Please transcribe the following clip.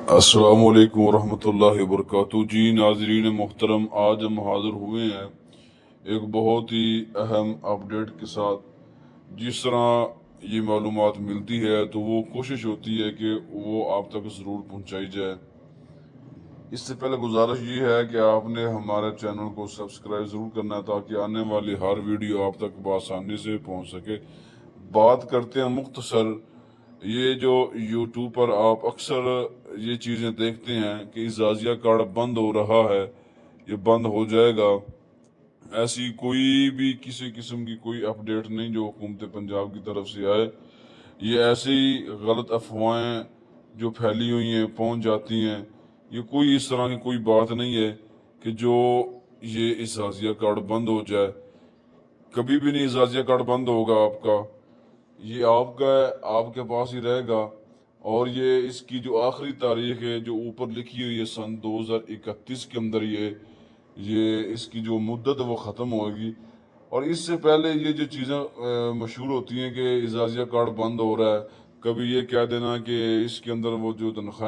अस्सलाम वालेकुम वरहमतुल्लाहि वबरकातुहू। जी नाजरीन मोहतरम, आज हम हाज़िर हुए हैं एक बहुत ही अहम अपडेट के साथ। जिस तरह ये मालूमात मिलती है तो वो कोशिश होती है कि वो आप तक ज़रूर पहुंचाई जाए। इससे पहले गुजारिश ये है कि आपने हमारे चैनल को सब्सक्राइब ज़रूर करना है ताकि आने वाली हर वीडियो आप तक बआसानी से पहुंच सके। बात करते हैं मुख्तसर, ये जो यूट्यूब पर आप अक्सर ये चीज़ें देखते हैं कि इजाज़िया कार्ड बंद हो रहा है, ये बंद हो जाएगा। ऐसी कोई भी किसी किस्म की कोई अपडेट नहीं जो हुकूमत पंजाब की तरफ से आए। ये ऐसी गलत अफवाहें जो फैली हुई हैं पहुंच जाती हैं। ये कोई इस तरह की कोई बात नहीं है कि जो ये इजाज़िया कार्ड बंद हो जाए। कभी भी नहीं इजाज़िया कार्ड बंद होगा आपका, ये आपका आपके पास ही रहेगा। और ये इसकी जो आखिरी तारीख है जो ऊपर लिखी हुई है सन 2031 के अंदर ये इसकी जो मुद्दत वो ख़त्म होगी। और इससे पहले ये जो चीज़ें मशहूर होती हैं कि इजाज़िया कार्ड बंद हो रहा है, कभी ये कह देना कि इसके अंदर वो जो तनख्वाह